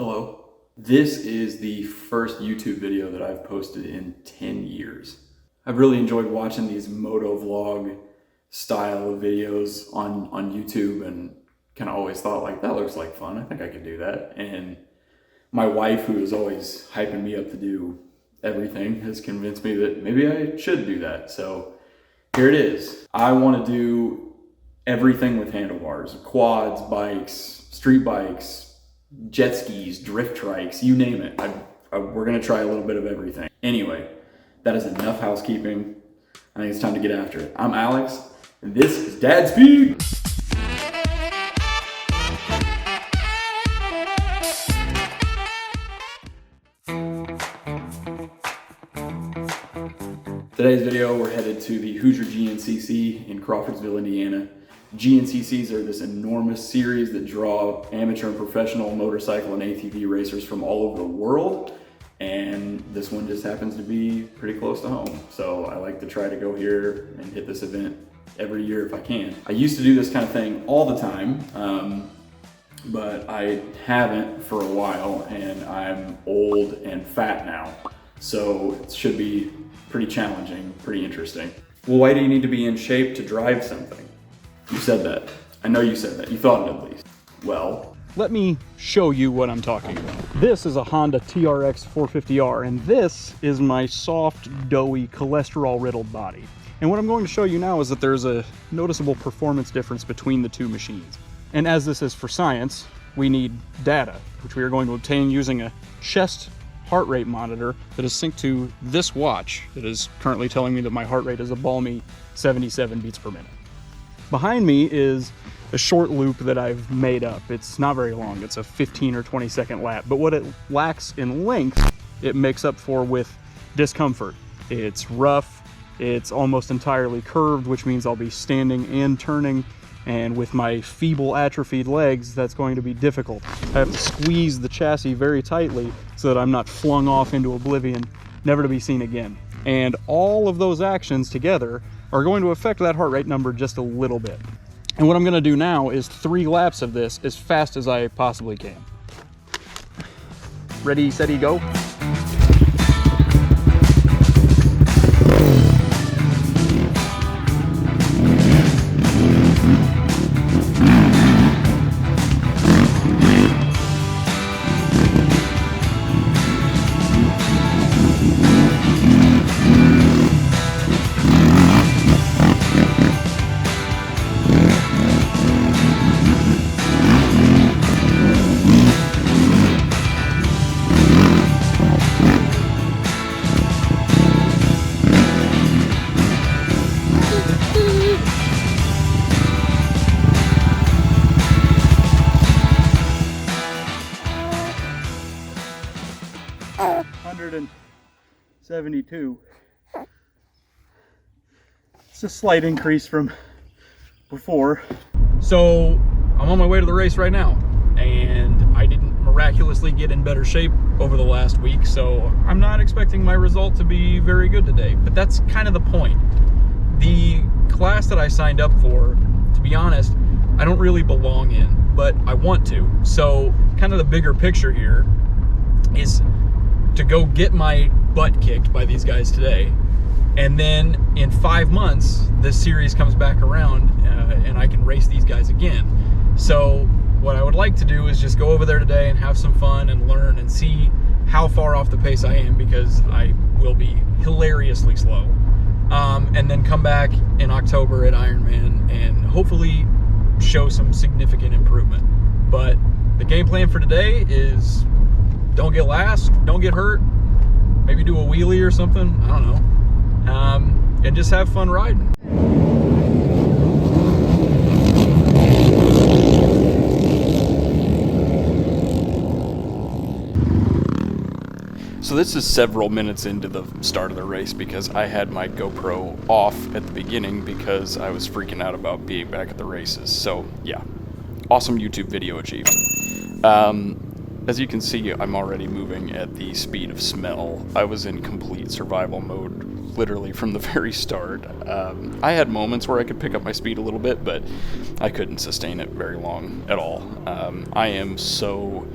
Hello. This is the first YouTube video that I've posted in 10 years. I've really enjoyed watching these moto vlog style of videos on YouTube and kind of always thought like, that looks like fun. I think I could do that. And my wife, who is always hyping me up to do everything, has convinced me that maybe I should do that. So here it is. I want to do everything with handlebars: quads, bikes, street bikes, jet skis, drift trikes, you name it. We're gonna try a little bit of everything. Anyway, that is enough housekeeping. I think it's time to get after it. I'm Alex, and this is Dad Speed. Today's video, we're headed to the Hoosier GNCC in Crawfordsville, Indiana. GNCCs are this enormous series that draw amateur and professional motorcycle and ATV racers from all over the world. And this one just happens to be pretty close to home. So I like to try to go here and hit this event every year if I can. I used to do this kind of thing all the time, but I haven't for a while, and I'm old and fat now. So it should be pretty challenging, pretty interesting. Well, why do you need to be in shape to drive something? You said that. I know you said that. You thought it at least. Well, let me show you what I'm talking about. This is a Honda TRX 450R, and this is my soft, doughy, cholesterol-riddled body. And what I'm going to show you now is that there's a noticeable performance difference between the two machines. And as this is for science, we need data, which we are going to obtain using a chest heart rate monitor that is synced to this watch that is currently telling me that my heart rate is a balmy 77 beats per minute. Behind me is a short loop that I've made up. It's not very long. It's a 15 or 20 second lap, but what it lacks in length, it makes up for with discomfort. It's rough, it's almost entirely curved, which means I'll be standing and turning, and with my feeble, atrophied legs, that's going to be difficult. I have to squeeze the chassis very tightly so that I'm not flung off into oblivion, never to be seen again. And all of those actions together are going to affect that heart rate number just a little bit. And what I'm gonna do now is 3 laps of this as fast as I possibly can. Ready, steady, go. 172. It's a slight increase from before. So I'm on my way to the race right now, and I didn't miraculously get in better shape over the last week, so I'm not expecting my result to be very good today, but that's kind of the point. The class that I signed up for, to be honest, I don't really belong in, but I want to. So kind of the bigger picture here is to go get my butt kicked by these guys today, and then in 5 months this series comes back around and I can race these guys again. So what I would like to do is just go over there today and have some fun and learn and see how far off the pace I am, because I will be hilariously slow, and then come back in October at Ironman and hopefully show some significant improvement. But the game plan for today is don't get last, don't get hurt, maybe do a wheelie or something, I don't know, and just have fun riding. So this is several minutes into the start of the race, because I had my GoPro off at the beginning because I was freaking out about being back at the races. So yeah, awesome YouTube video achieved. As you can see, I'm already moving at the speed of smell. I was in complete survival mode literally from the very start. I had moments where I could pick up my speed a little bit, but I couldn't sustain it very long at all. I am so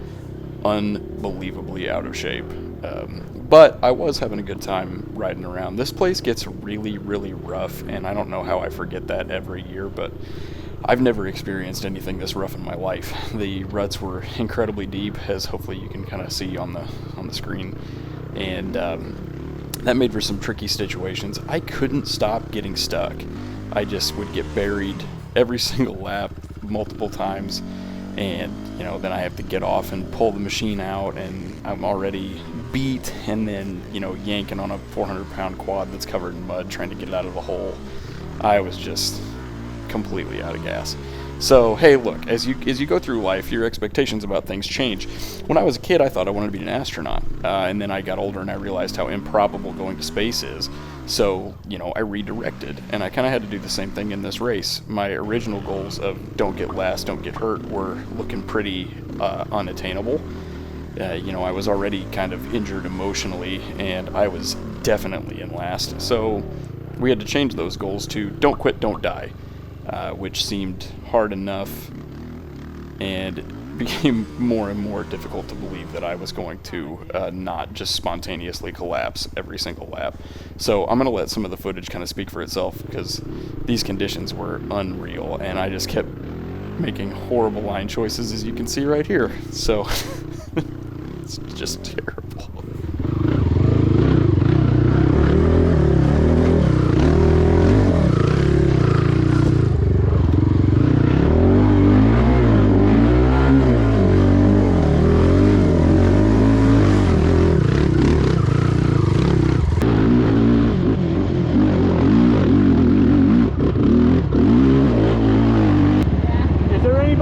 unbelievably out of shape. But I was having a good time riding around. This place gets really, really rough, and I don't know how I forget that every year, but I've never experienced anything this rough in my life. The ruts were incredibly deep, as hopefully you can kind of see on the screen, and that made for some tricky situations. I couldn't stop getting stuck. I just would get buried every single lap, multiple times, and then I have to get off and pull the machine out, and I'm already beat, and then yanking on a 400-pound quad that's covered in mud trying to get it out of the hole. I was just completely out of gas. So hey, look, as you go through life, your expectations about things change. When I was a kid, I thought I wanted to be an astronaut, and then I got older and I realized how improbable going to space is. So I redirected, and I kind of had to do the same thing in this race. My original goals of don't get last, don't get hurt were looking pretty unattainable. I was already kind of injured emotionally, and I was definitely in last. So we had to change those goals to don't quit, don't die, which seemed hard enough, and it became more and more difficult to believe that I was going to not just spontaneously collapse every single lap. So I'm going to let some of the footage kind of speak for itself, because these conditions were unreal, and I just kept making horrible line choices, as you can see right here. So it's just terrible.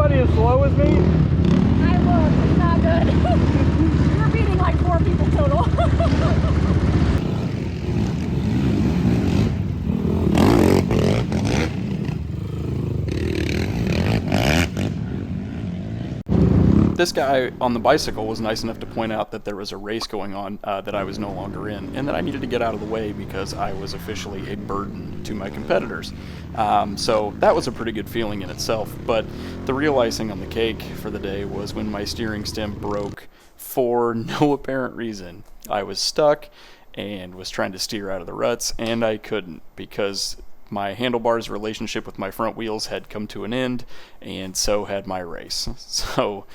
As slow as me? I look, it's not good. You're beating like 4 people total. This guy on the bicycle was nice enough to point out that there was a race going on that I was no longer in, and that I needed to get out of the way because I was officially a burden to my competitors. So that was a pretty good feeling in itself, but the real icing on the cake for the day was when my steering stem broke for no apparent reason. I was stuck and was trying to steer out of the ruts, and I couldn't because my handlebars relationship with my front wheels had come to an end, and so had my race. So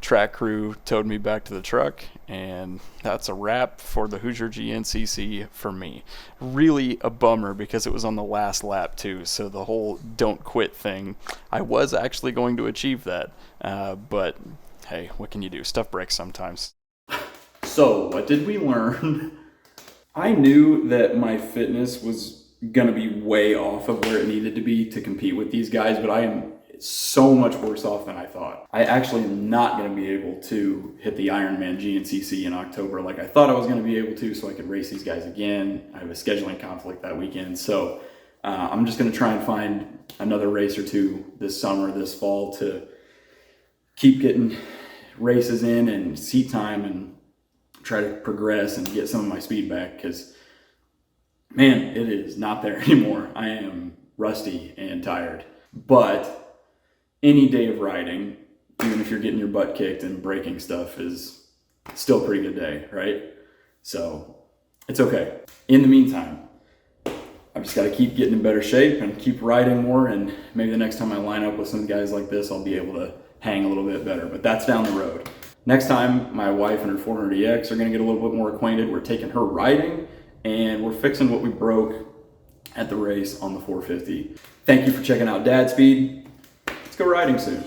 track crew towed me back to the truck, and that's a wrap for the Hoosier GNCC for me. Really a bummer because it was on the last lap too, so the whole don't quit thing, I was actually going to achieve that, but hey, what can you do? Stuff breaks sometimes. So what did we learn? I knew that my fitness was gonna be way off of where it needed to be to compete with these guys, but I am so much worse off than I thought. I actually am not going to be able to hit the Ironman GNCC in October like I thought I was going to be able to, so I could race these guys again. I have a scheduling conflict that weekend, so I'm just going to try and find another race or two this summer, this fall, to keep getting races in and seat time and try to progress and get some of my speed back, because man, it is not there anymore. I am rusty and tired. But any day of riding, even if you're getting your butt kicked and breaking stuff, is still a pretty good day, right? So it's okay. In the meantime, I've just got to keep getting in better shape and keep riding more, and maybe the next time I line up with some guys like this, I'll be able to hang a little bit better, but that's down the road. Next time, my wife and her 400EX are going to get a little bit more acquainted. We're taking her riding, and we're fixing what we broke at the race on the 450. Thank you for checking out Dad Speed. Let's go riding soon.